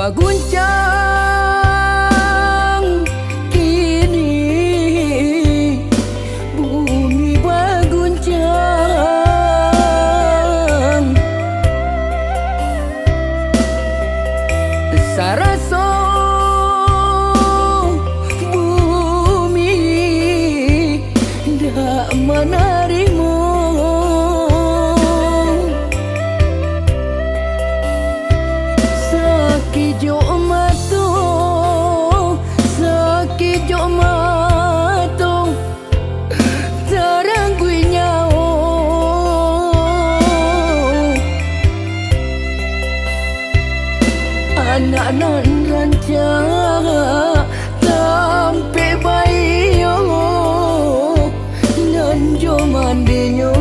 Baguncang kini, bumi baguncang. Saraso bumi dak menarimu. Sakit jo mato terangui nyawa. Anak nan rancang tampe bayo nan jo mandinyo.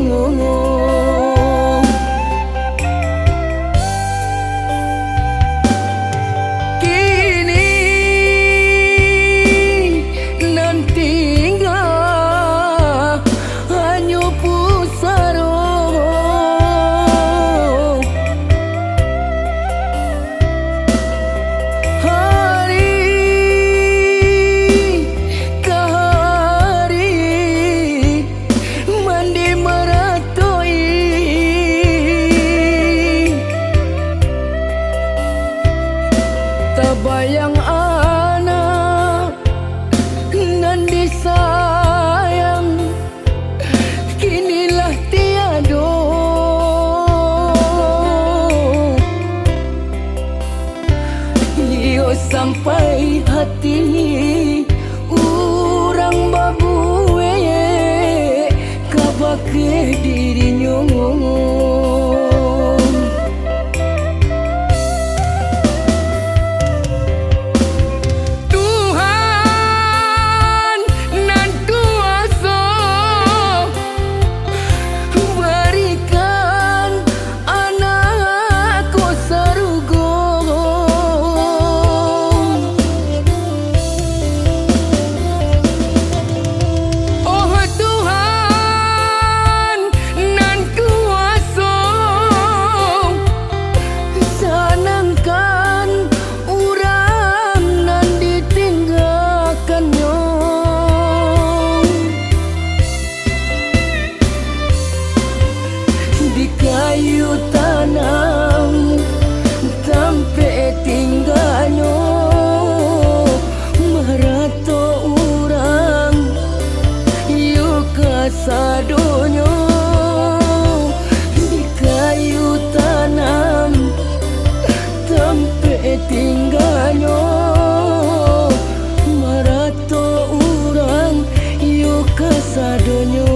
Bayang anak nan disayang kinilah tiado. Iyo sampai hati urang babue kabake dirinya. Kayu tanam sampai tinggalnya marato urang yuk kasadonyo. Di kayu tanam sampai tinggalnya marato urang yuk kasadonyo.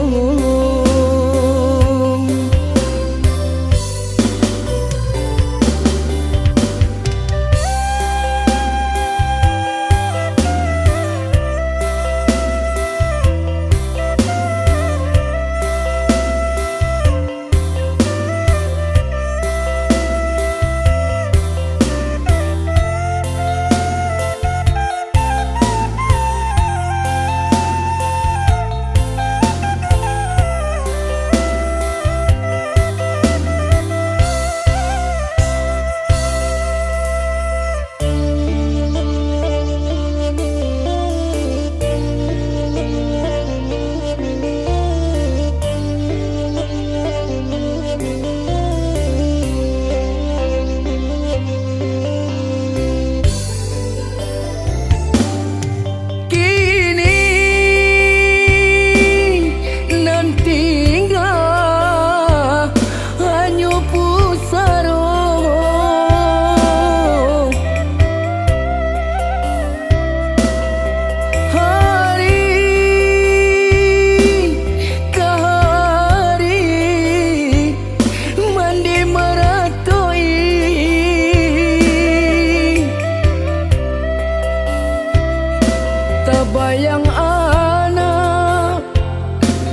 Bayang anak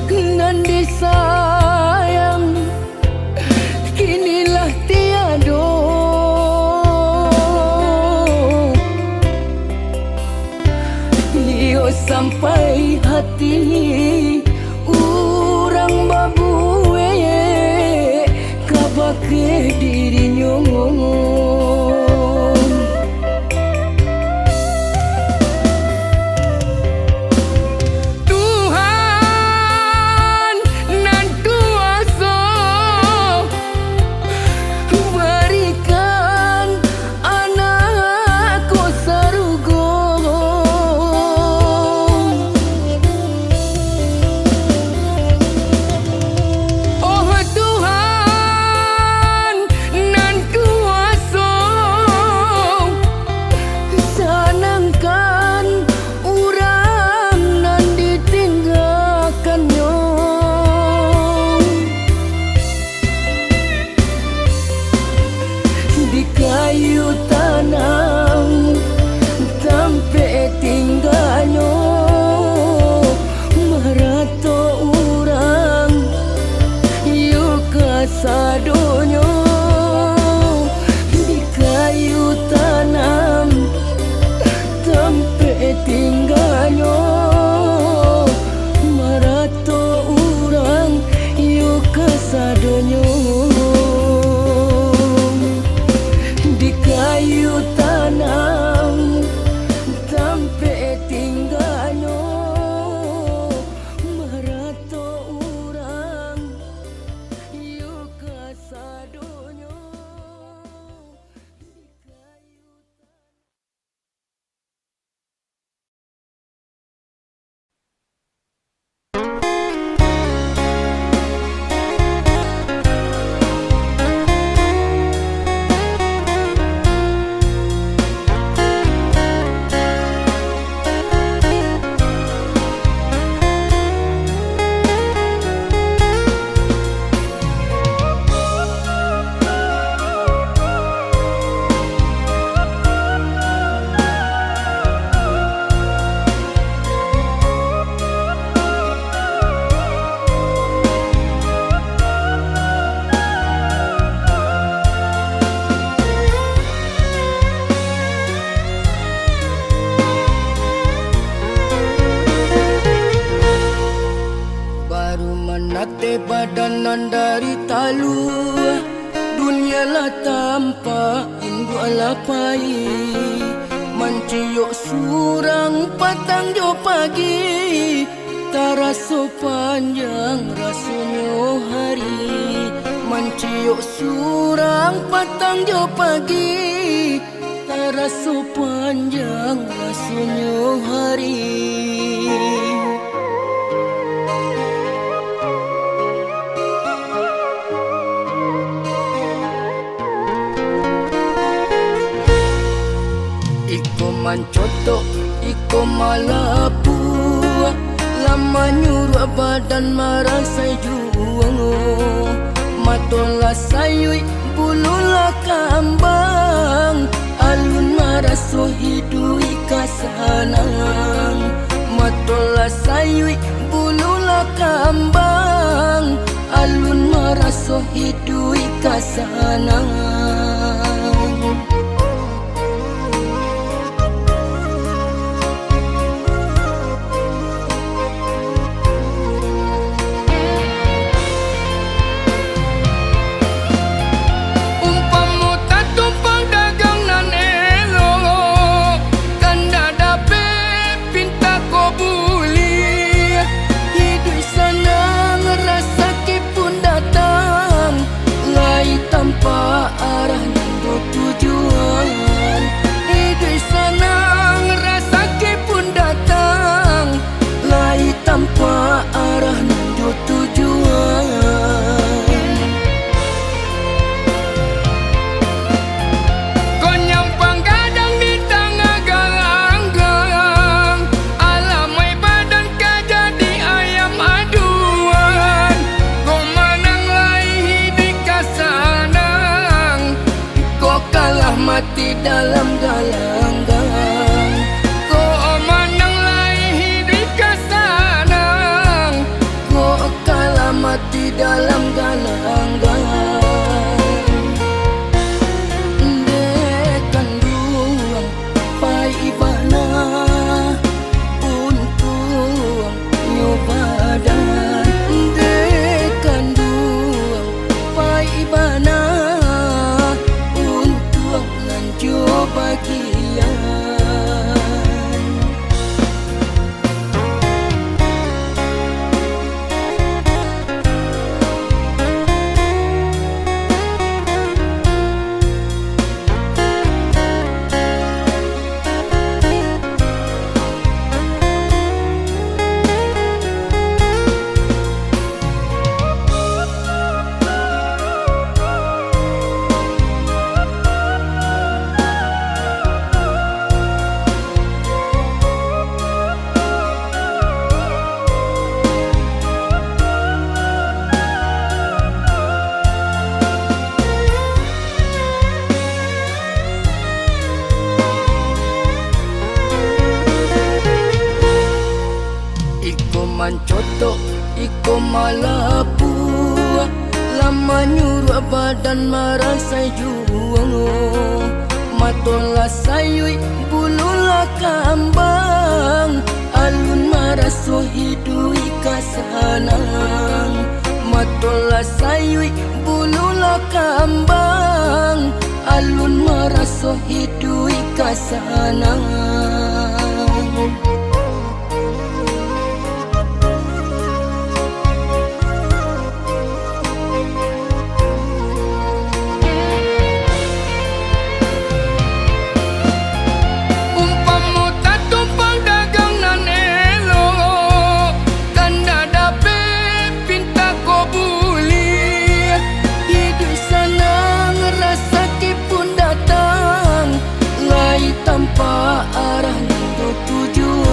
nan disayang kinilah tiado. Iyo sampai hati urang babue kabake dirinya. Manate badanan dari talu, dunia lah tanpa indu alapai. Manciyok surang patang jo pagi, taraso panjang rasonyo hari. Manciyok surang patang jo pagi, taraso panjang rasonyo hari. Iko mancoto, iko malapu, lama nyuruh badan marasai juang. Matola sayui, bululah kambang, alun maraso hidui kasanang. Matola sayui, bululah kambang, alun maraso hidui kasanang. Tanpa arah nando tujuan, hidup senang rasa pun datang, lai tanpa arah nando tujuan. Kau nyampang gadang di tengah galanggang, alamai badan kau jadi ayam aduan. Kau menang lai hidup kasar, kalah mati dalam galanggang. Kau menang lai hidup kasanang, kau kalah mati dalam galanggang. Dekan duang pai ibana, untung nyobadan. Dekan duang pai ibana, bagian. Iko mancoto, iko malapu, lama nyuruh badan marasai juang. Matola sayui, bululah kambang, alun maraso hidui kasanang. Matola sayui, bululah kambang, alun maraso hidui kasanang. Tanpa arah nando tujuan.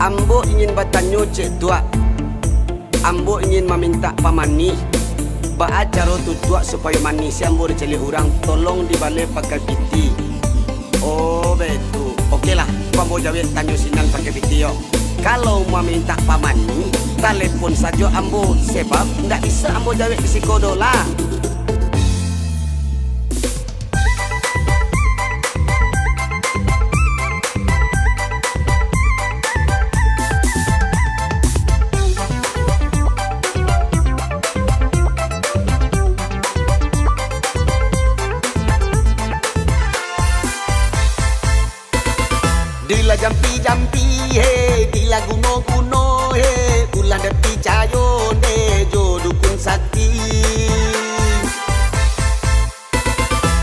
Ambo ingin bertanya cik tua. Ambo ingin meminta pamani baat cara tutua supaya manis. Ambo diceli orang, tolong dibalik pakai piti. Oh betul. Okey lah, Ambo jawab tanya sinan pakai piti yo. Kalau meminta pamani, telepon saja Ambo. Sebab ndak bisa Ambo jawab risiko dolar. Dila jampi-jampi he, dila guno-guno he, ulang depi cayon he, jo dukun sakti.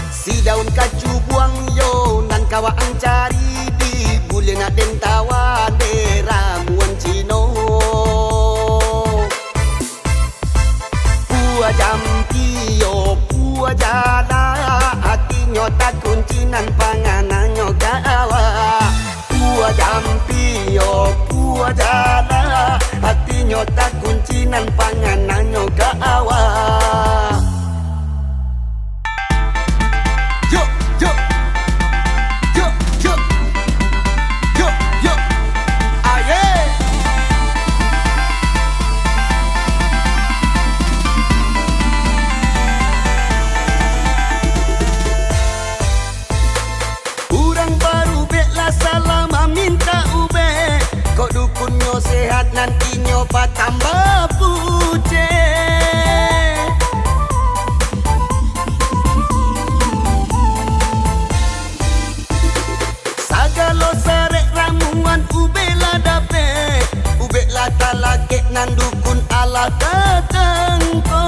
Si daun kacu buang yo, nan kawa ang cari di, boleh nak den tawan de, ramuan cino. Pua jampi yo, pua jala, hatinya tak kuncinan panganannya gawa. Pua jampi yo, pua jala, hatinya tak kuncinan panganannya gawa. Yo, yo, yo, yo, yo, yo, aye. Urang baru beklah salam minta ube, kok dukunnya sehat nantinya patambah putih. Sagalo sarek ramuan ube lah dape, ube lah talakek nan dukun ala tetengko.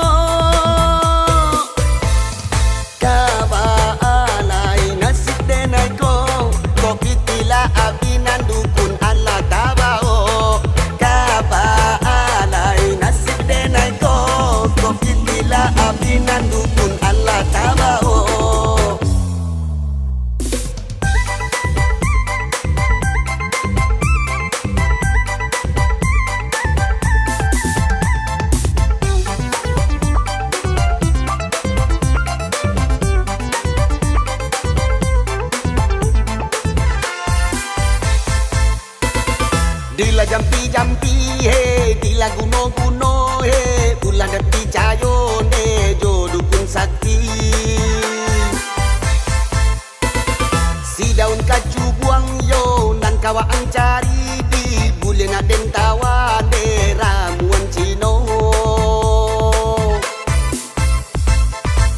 Kawa alai nasib denai ko, kopi tila abinan dukun ala tabao. Kawa alai nasib denai ko, kopi tila abinan dukun ala tabao. Dila jampi-jampi he, dila guno-guno he, ulang depi cayon he, jo dukun sakti. Si daun kacu buang yo, nan kawa ang cari di, boleh nak den tawan de, ramuan cino.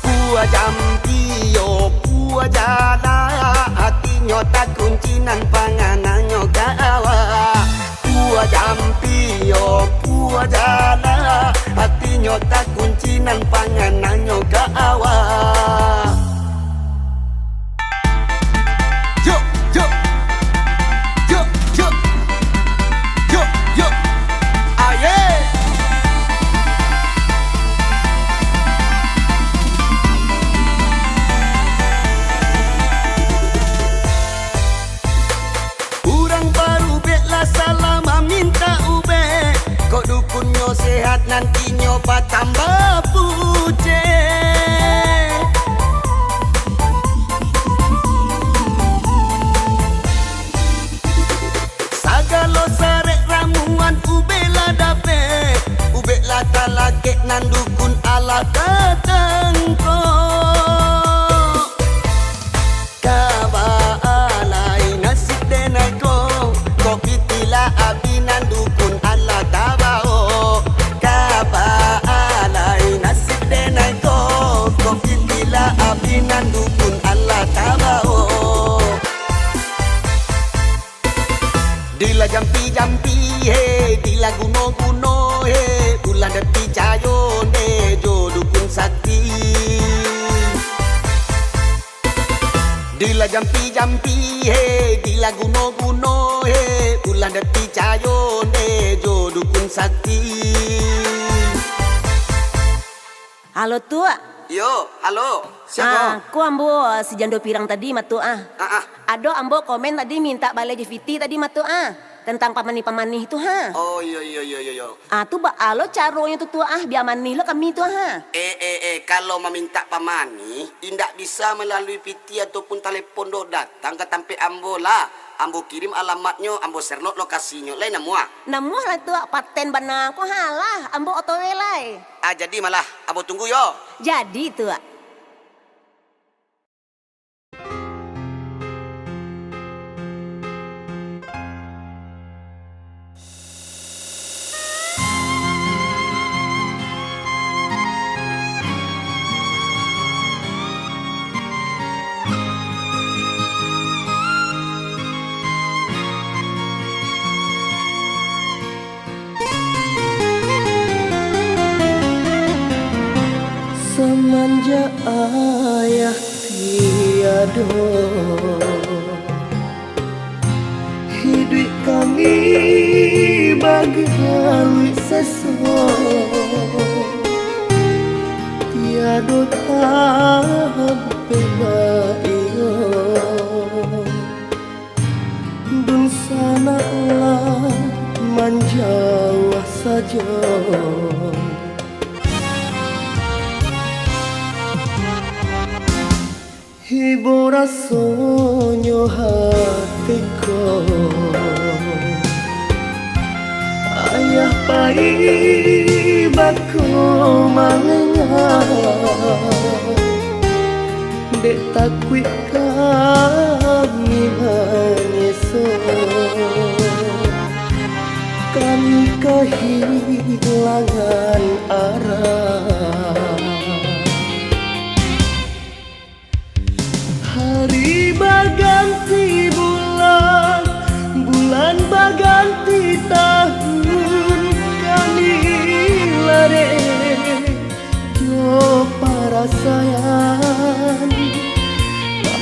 Pua jampi yo, pua jala, hatinya tak kuncinan panganannya gawa. Pua jampi yo, pua jala, hatinya tak kuncinan panganannya gawa. Yo, yo, yo, yo, yo, yo, aye. Urang baru beklah salam minta ube, kok dukunnya sehat nantinya patambah putih. Sagalo sarek ramuan ube lah dape, ube lah talakek nan dukun ala tetengko. Kawa alai nasib denai ko, kopi tila abinan dukun ala tabao. Kawa alai nasib denai ko, kopi tila abinan dukun ala tabao. Dila jampi-jampi he, dila guno-guno he, ulang depi cayon he, jo dukun sakti. Dila jampi-jampi he, dila guno-guno he, ulang depi cayon he, jo dukun sakti. Halo tua. Yo, halo. Siapa? Ku ambo si jando pirang tadi matu Ah. Ado ambo komen tadi minta balai JVT tadi matu tentang pamani-pamani itu ha. Oh iya. Tu ba alo caranya tu tua biar mani lo kami tu ha. Kalau meminta pamani, tidak bisa melalui piti ataupun telepon do datang ke tampe ambo lah. Ambo kirim alamatnya, ambo sernot lokasinya, lain namua. Namuh lah tu paten bana ko halah, ambo otowe lai. Jadi malah, ambo tunggu yo. Jadi tu. Semenjak ayah tiada, hidup kami bagai sesok, tiada sampai baio, dun sanalah menjauh saja. Hibur rasanya hatiku, ayah pai baku mengenal, dek takwik kami menyesal, kami kehilangan arah. Hari berganti bulan, bulan berganti tahun, kami lari jo para sayang,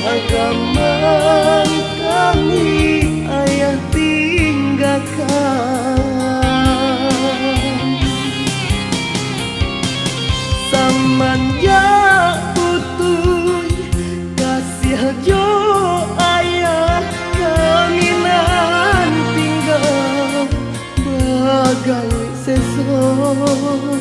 agaman kami ayah tinggalkan. Semenjak jo ayah kami nan tinggal bagai sesok,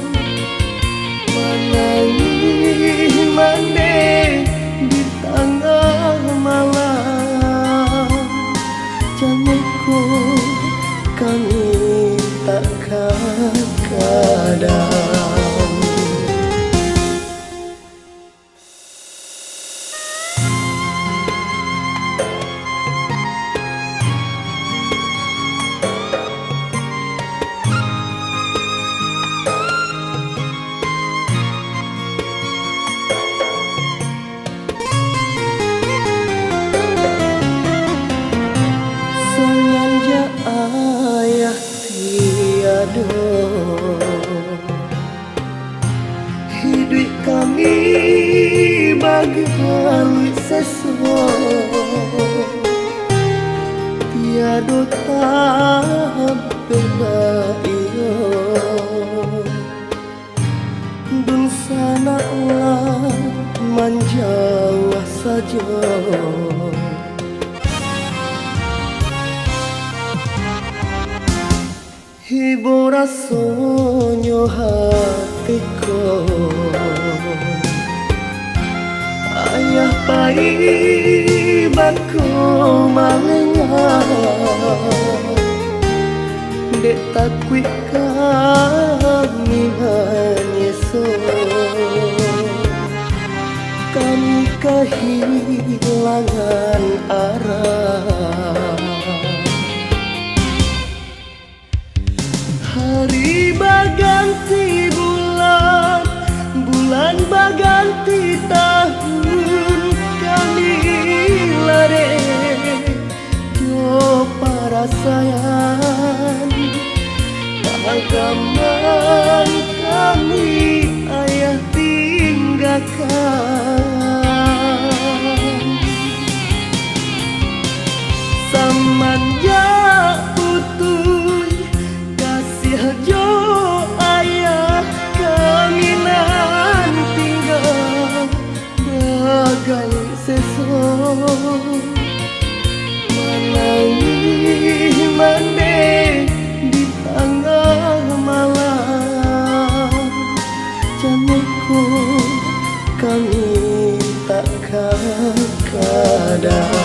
menangis mandi di tengah malam, jamuku kami takkan kadang. Ayah tiada, hidup kami bagai sesok, tiada sampai baio, dun sanalah menjauh saja. Hibur rasanya hatiku, ayah pai baku mengenal, dek takwik kami menyesal, kami kehilangan arah. Hari berganti bulan, bulan berganti tahun, kami lari jo para sayang, agaman kami ayah tinggalkan. Semenjak putus jo ayah padam.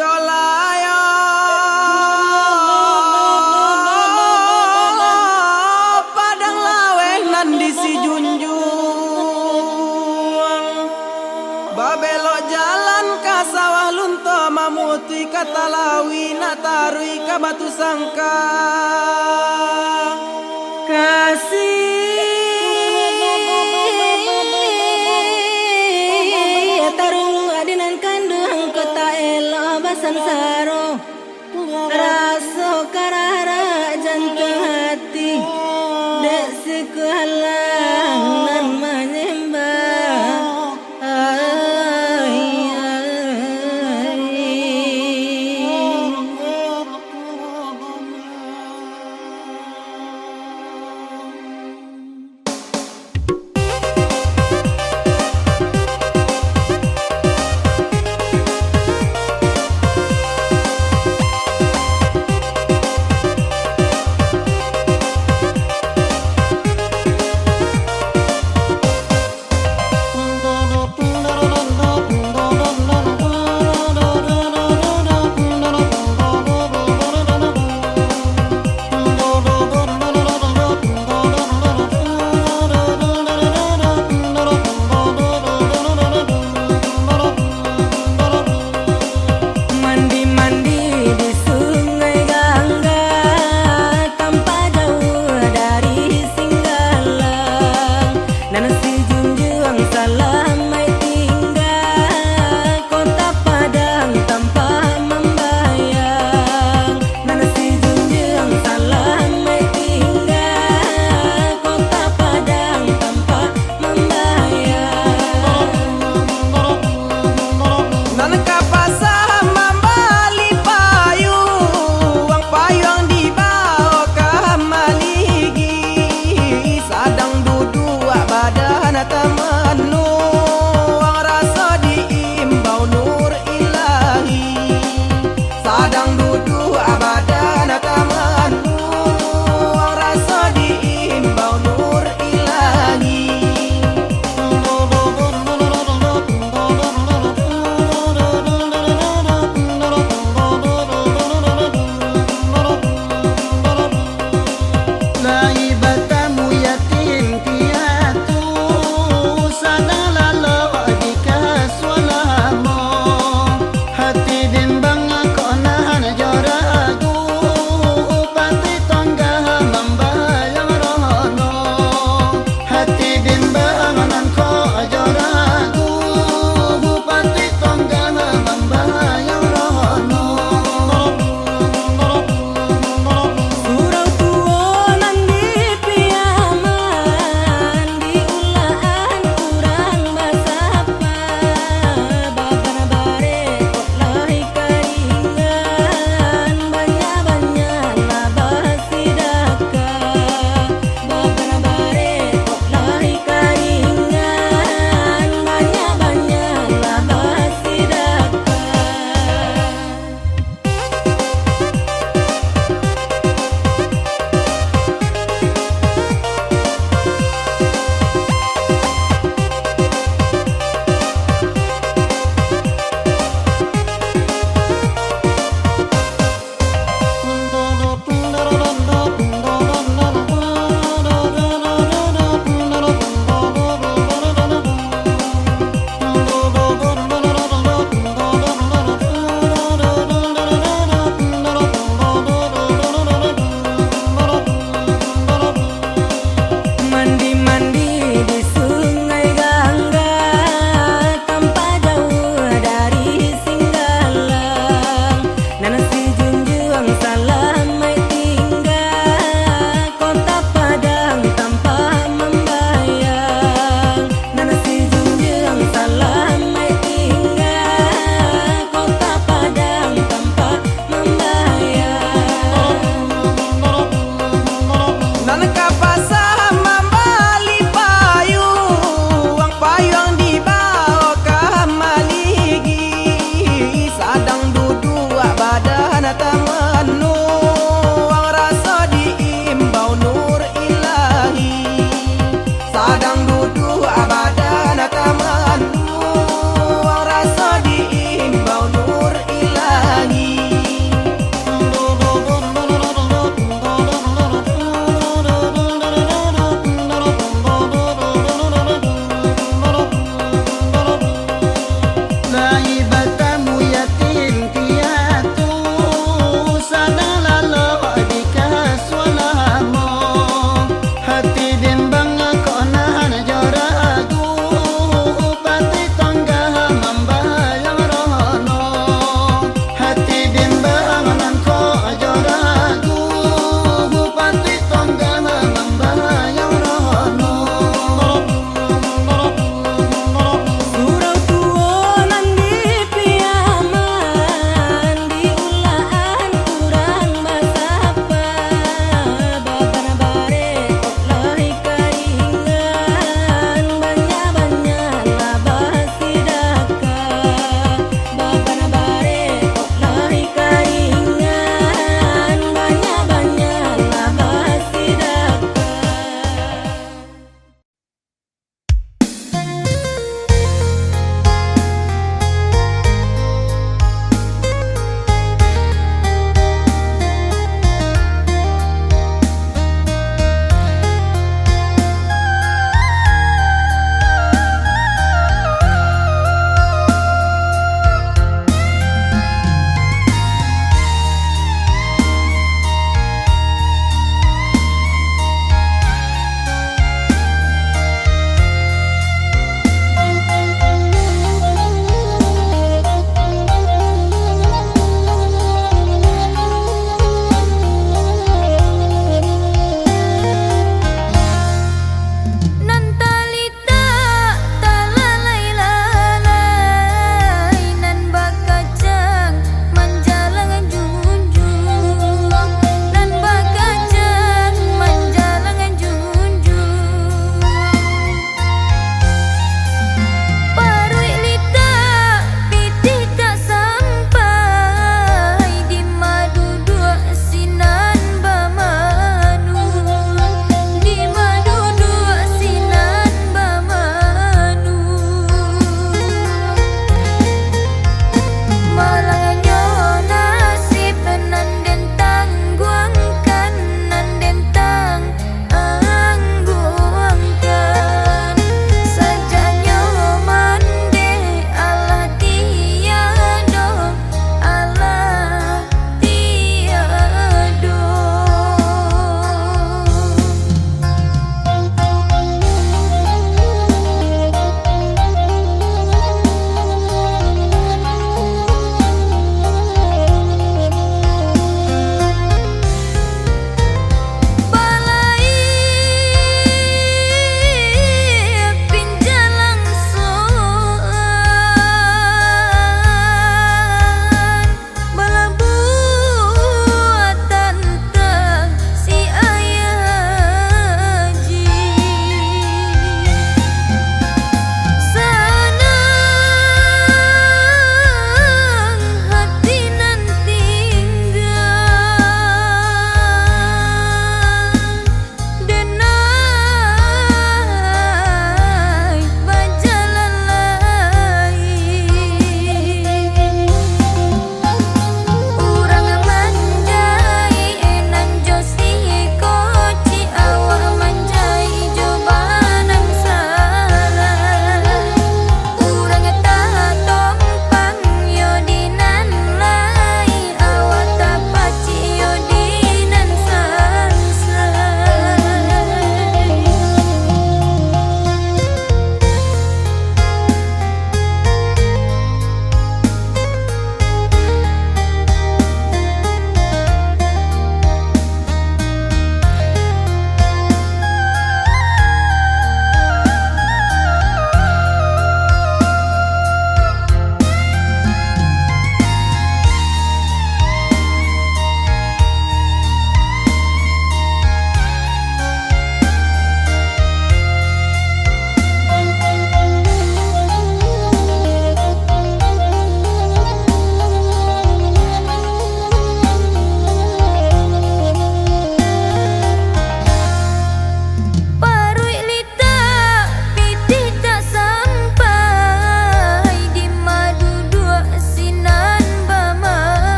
Yolaya padang laweh nan disi junjung babelok jalan ka sawah lunto mamutui kata lawi natarui ka batu sangka kasih tarung adinan kanduang kota elo basan saro raso karara jantung hati dek siku halang nan menyembah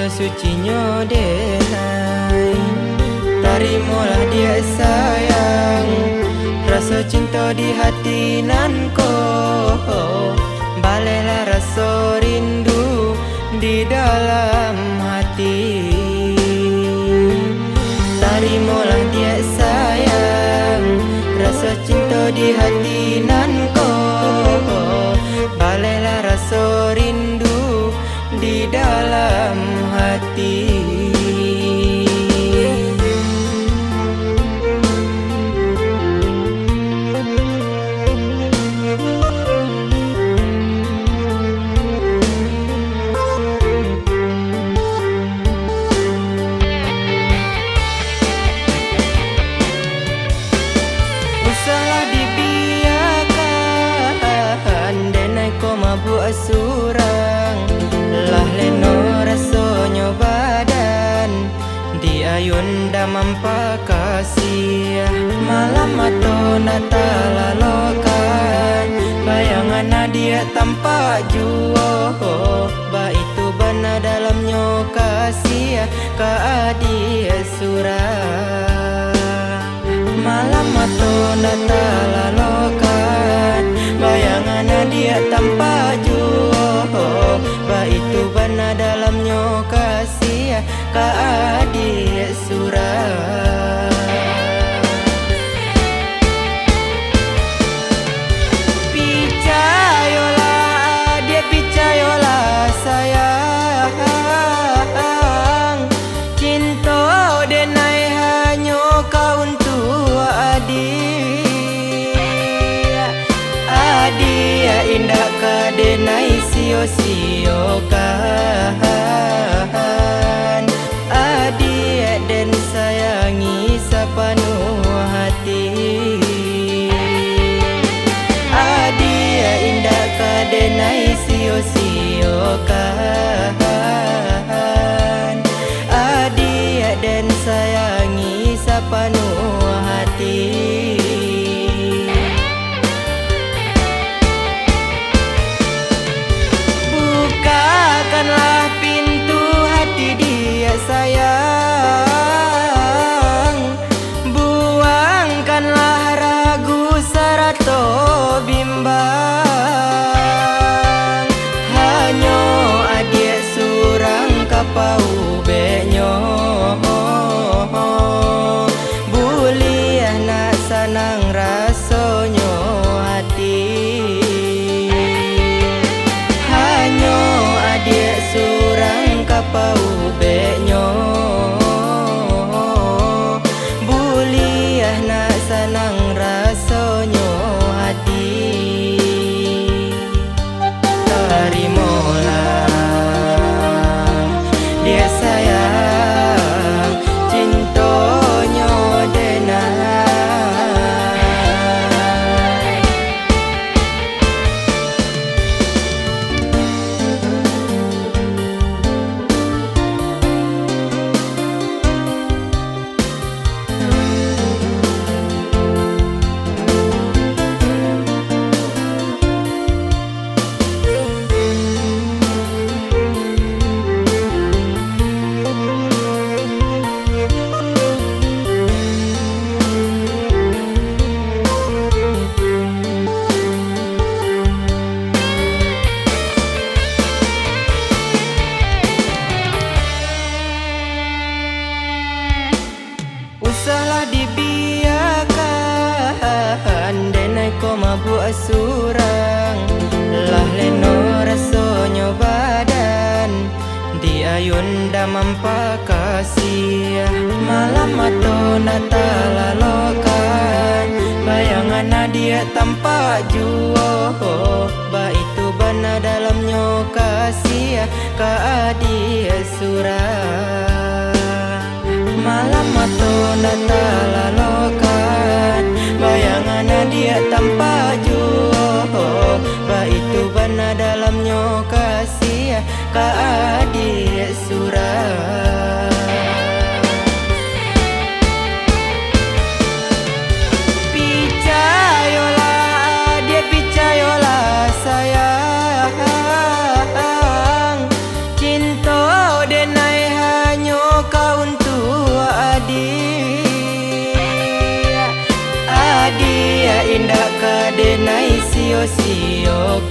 cinta sucinyo denai. Tarimalah dia sayang, rasa cinta di hati nan ko. Balailah rasa rindu di dalam hati. Tarimalah dia sayang, rasa cinta di hati nan ko. Balailah rasa rindu di dalam hati. Usahlah dibiarkan denai ko mabuk surang. Lah leno rasonyo badan di ayun damam pakasih. Malam atau natala lokan bayangan nadia tampak juo. Ba itu bana dalamnya kasih ka adia surang. Malam atau natala lokan bayangan dia tanpa juo. Ba itu bana dalamnya kasih ka adik surah. Picayolah dia, picayolah sayang, cinta denai hanya kau untuk adik. Adik indah kadenai sio-sio kan. Adik dan sayangi sepenuh hati. Adik indah kadenai sio-sio kan. Adik dan sayangi sepenuh hati. Bukakanlah pintu hati dia sayang, buangkanlah ragu sarato bimbang. Hanya adik surang kapau benyo, buliah nak sanang rasonyo hati. Hanya adik surang kapau benyo, buliah nak sanang rasonyo hati. Tarimalah dia sayang, cintonyo denai. Usahlah dibiarkan denai ko mabuk surang. Lah leno rasonyo badan di ayun damam pakasih. Malam atau natala lokan bayangan nadia tampak juo. Ba itu bana dalamnya kasih ka adik surah. Malam atau natala lokan bayangan dia tanpa juo. Ba itu bana dalamnya kasih ka adik surah. Picayolah dia, picayolah sayang, cinta denai indah kadenai sio-siokan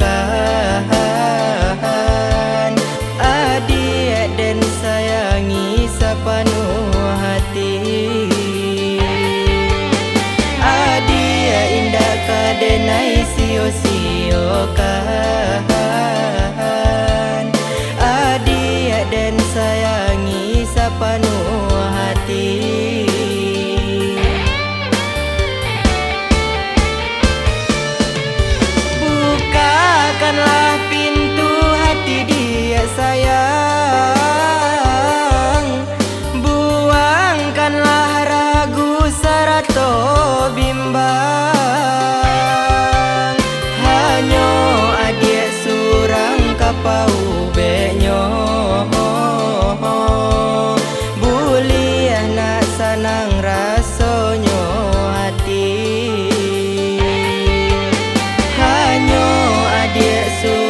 adik dan sayangi sepenuh hati. Adik indah kadenai sio-siokan adik dan sayangi sepenuh hati. Bukakanlah pintu hati dia sayang, buangkanlah ragu sarato bimbang. Hanyo adik surang kapau benyo, buliah nak sanang rasonyo hati. Hanyo adik surang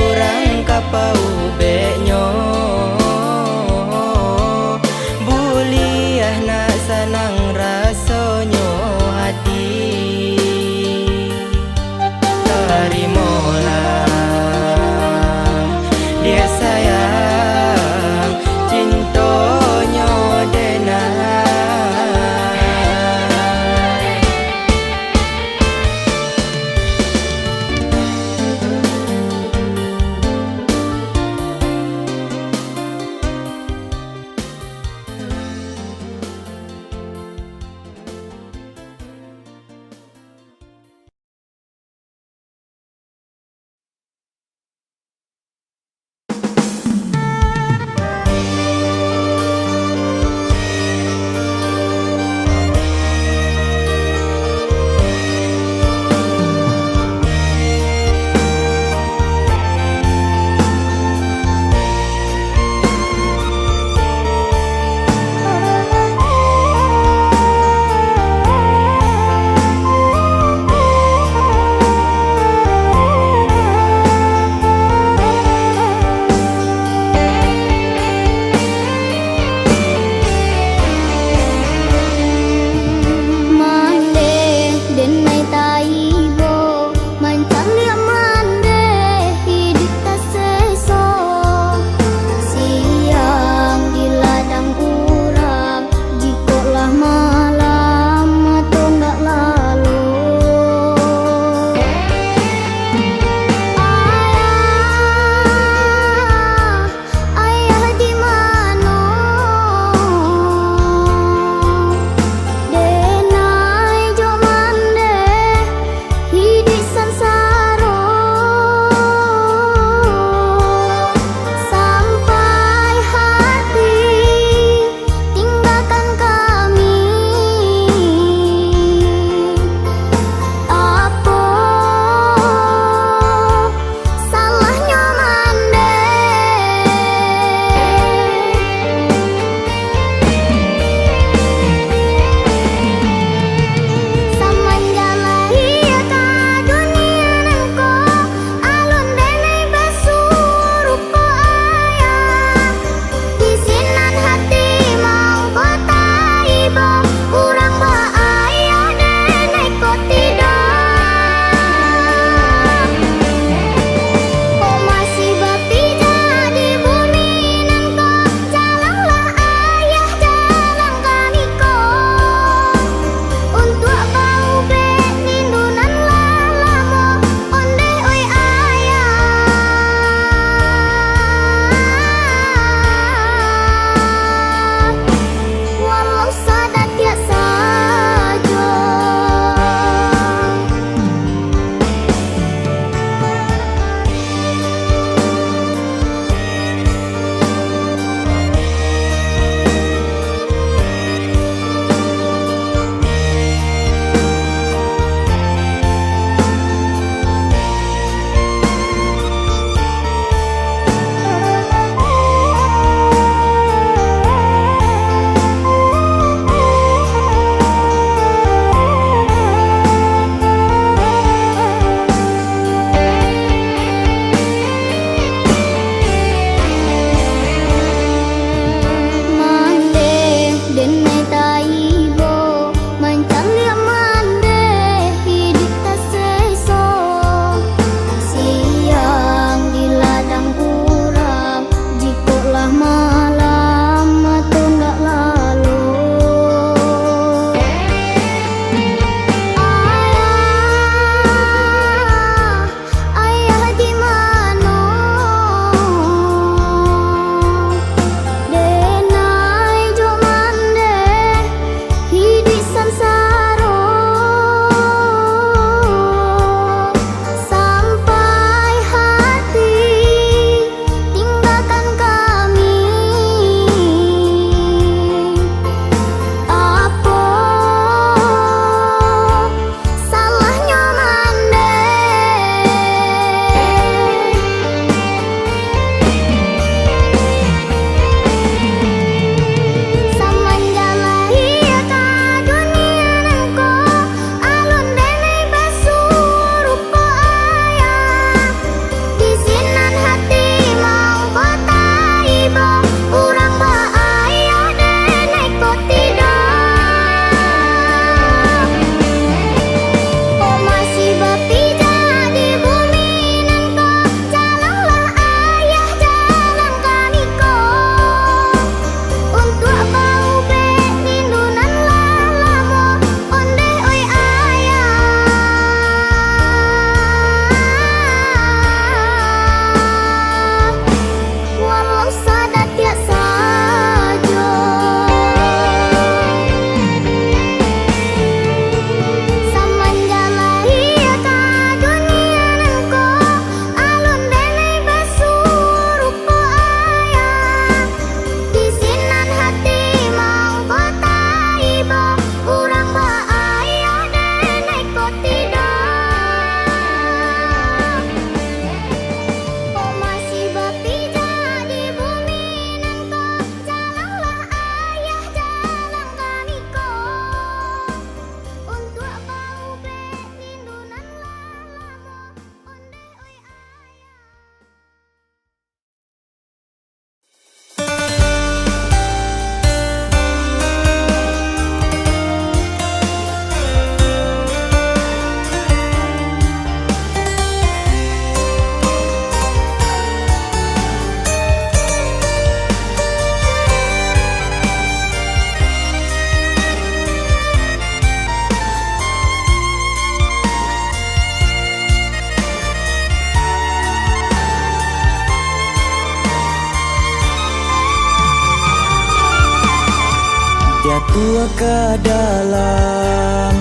tua ke dalam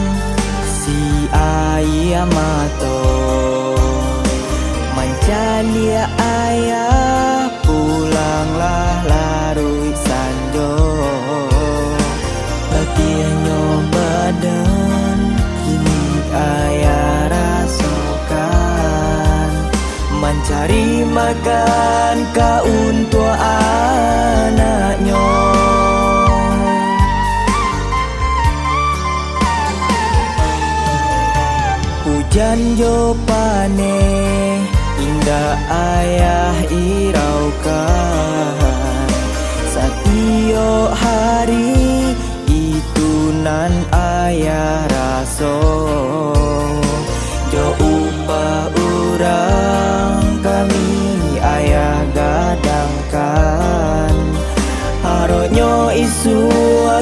si ayah mato mancalia ayah pulanglah larui sanjo latihannya badan kini ayah rasakan mencari makan ka untuk anaknya. Hujan jo pane indah ayah iraukan setiap hari itu nan ayah raso jo upah urang kami ayah gadangkan haronyo isu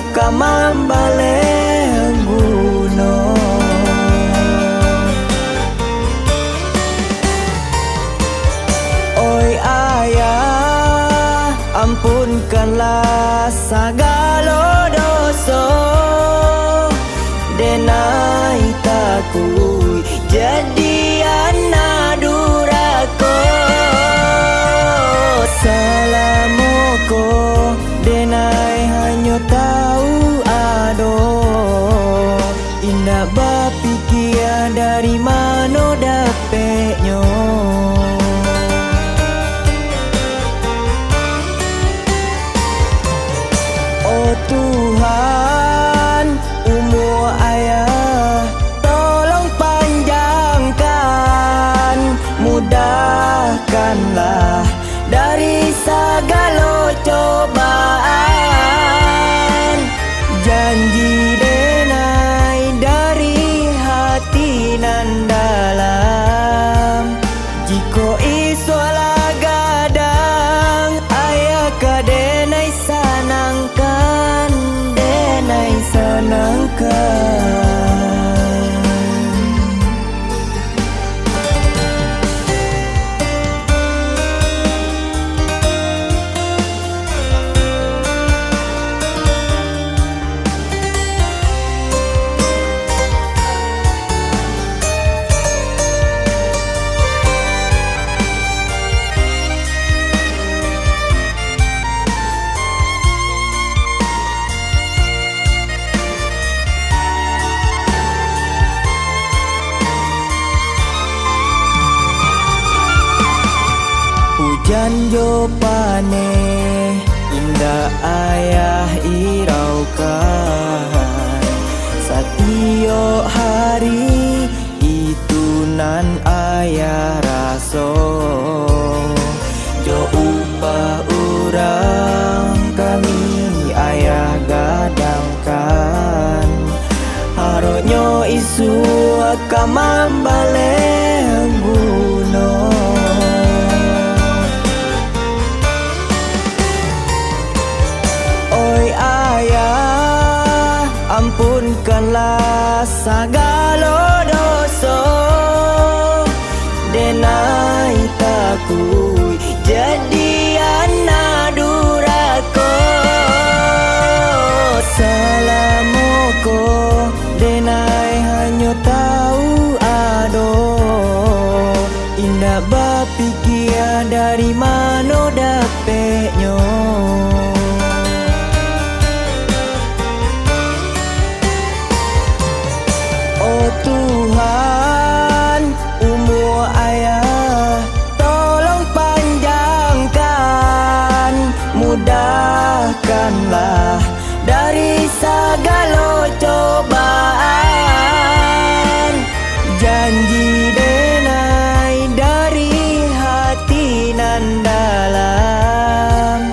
akan balik gunung. Ampunkanlah segala dosa denai takui jadi anak durako salamoko denai hanya tahu ado indah bapikia dari mana dapetnya. Tuhan, umur ayah tolong panjangkan, mudahkanlah dari segala cobaan. Janji denai dari hati nan dalam, jika iswala gadang ayah kadenai sanangkan, denai sanangkan. Hujan jo pane indah ayah iraukan setiap hari itu nan ayah raso jo upah urang kami ayah gadangkan haronyo isu akan balik gunung. Ampunkanlah segala dosa denai takui jadi anak durako salamoko denai hanya tahu ado indah bapikia dari mana dapetnya. Tuhan, umur ayah tolong panjangkan, mudahkanlah dari segala cobaan. Janji denai dari hati nan dalam,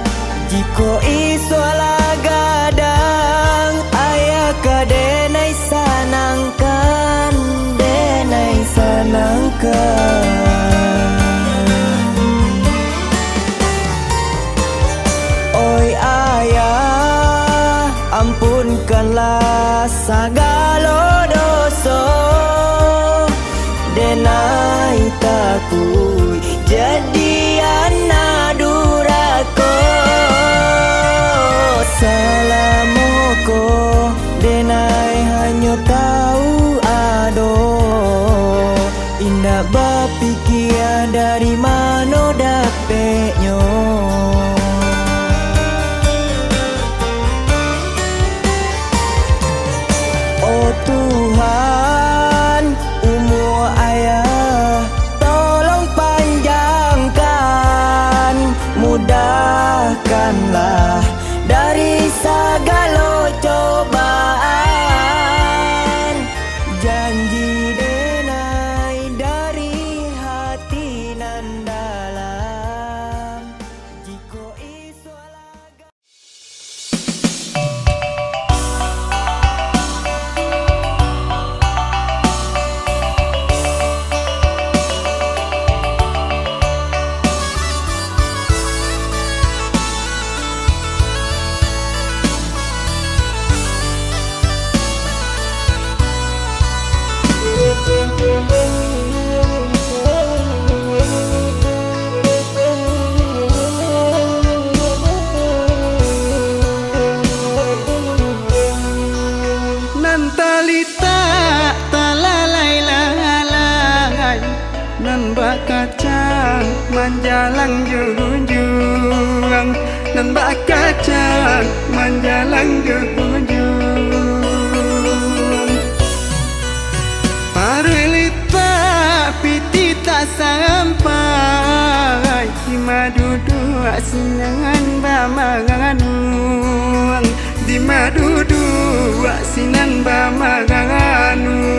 jika iswala gadang ayah kadenai sanangkan, denai sanangkan. Oi ayah, ampunkanlah segala dosa denai takui jadi anak durako salamoko tahu ado indah berpikir dari mana dapetnya. Oh Tuhan, umur ayah tolong panjangkan, mudahkanlah dari segala cobaan. Janji denai dari hati nan dalam, jika isu laga. Nan talita talalai-lalai, nan bakacang manjalang junjung, nan bakacang manjalang junjung. Parelita pitita sampai di madudu asinangan bamaganung, di madudu asinan bamaganung.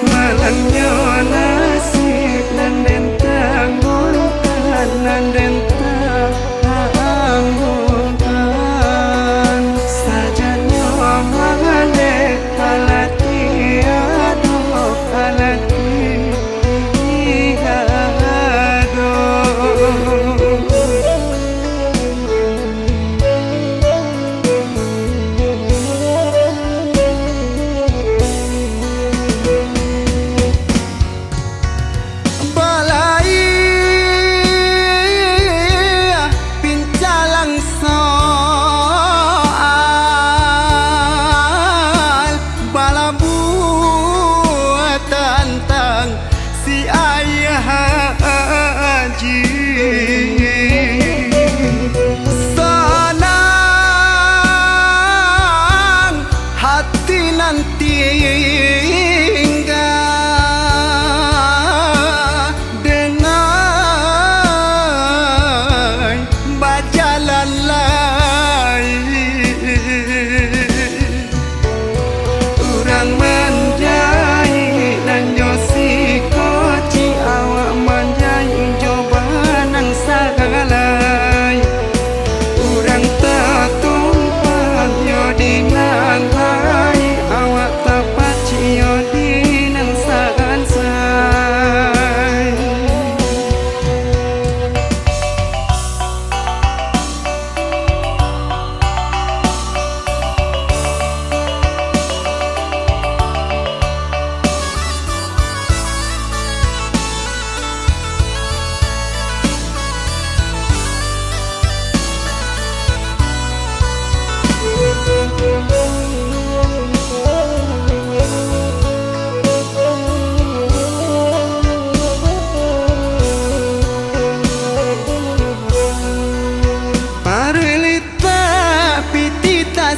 Malangnya nasib nan dentang gulukan, nan dentang anggukan. Sajanya mangane alati aduh alati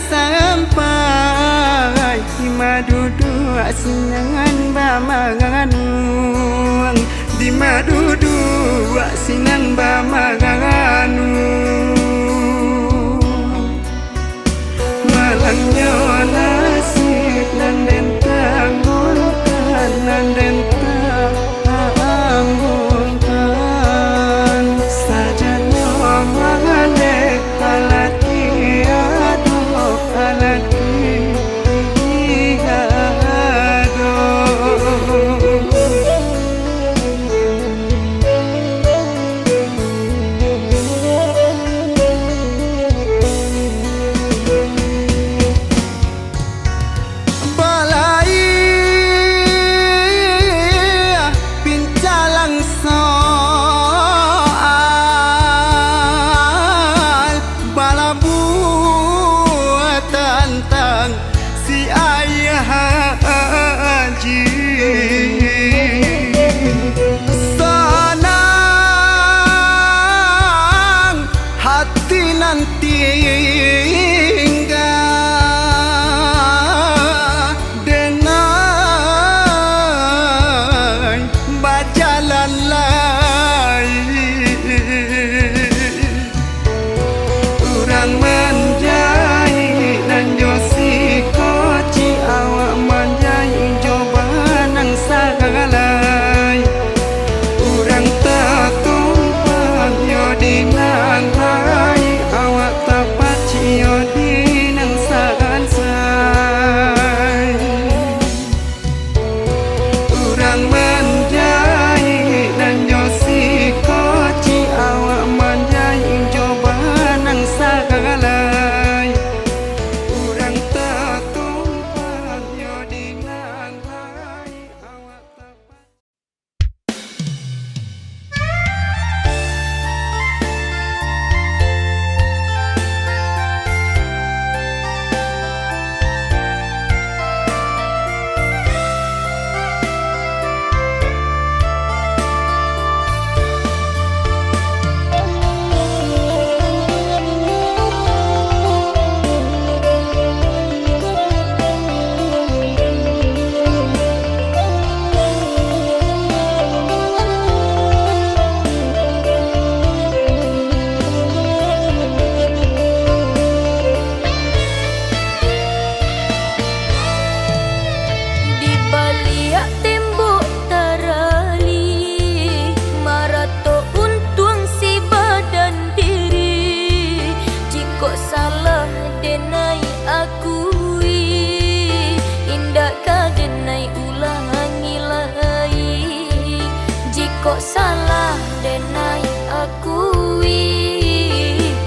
sampai di madudu asinangan bamaganung, di madudu asinan bamaganung. Malangnya nasib nan dentang gulukan, nan dentang anggukan. Sajanya mangane alati aduh alati kok salah denai akui,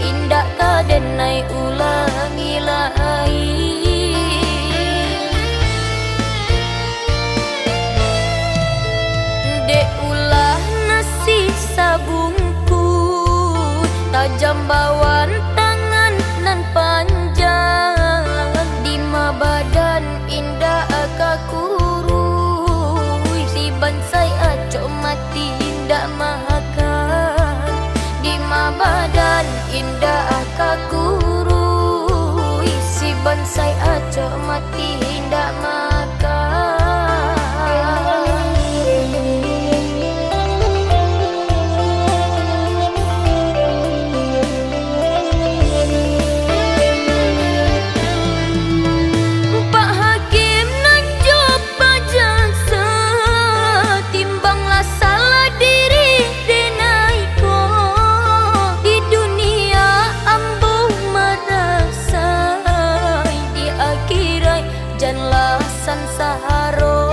indak ka denai ulangi lagi. Dek ulah nasi sabungku, tajam bawan tangan nan panjang, di ma badan indah kakurui, si bansai acok mati indah makan, di ma badan indah kakurui, si bansai acok mati indah makan. Janganlah sansaro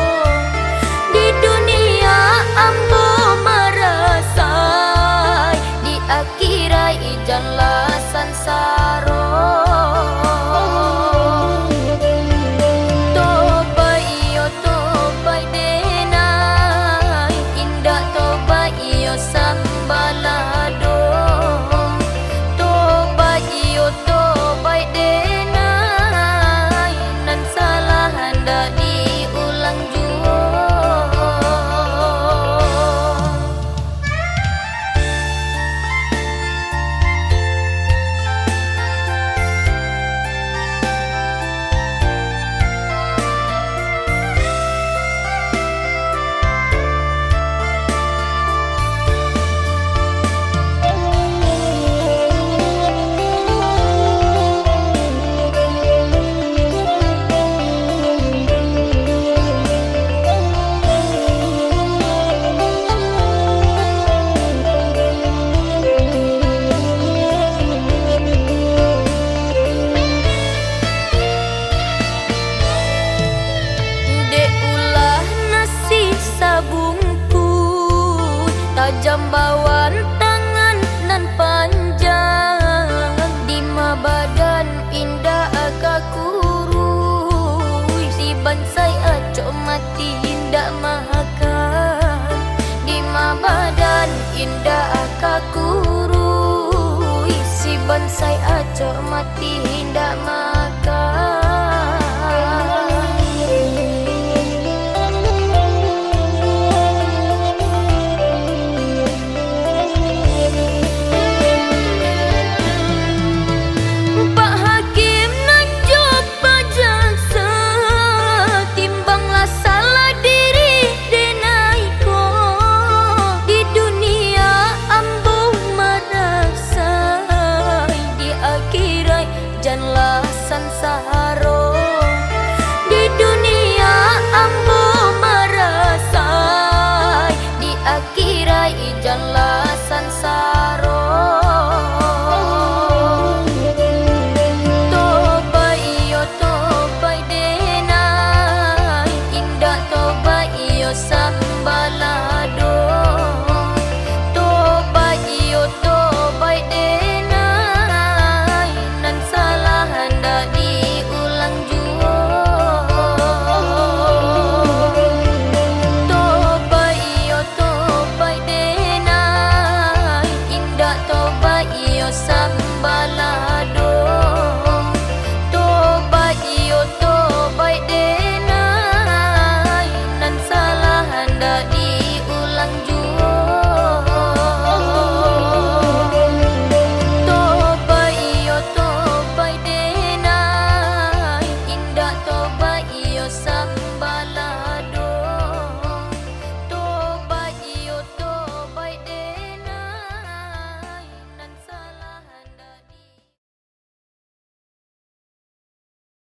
di dunia ambo merasai, di akhirat janganlah sansaro. Tobai yo tobai denai, indah tobai yo sambalado. Tobai yo tobai denai, nan salah hendak diulang jua. Tajam bawan tangan nan panjang, di ma badan indah kakurui, si bansai acok mati indah makan, di ma badan indah kakurui, si bansai acok mati indah makan.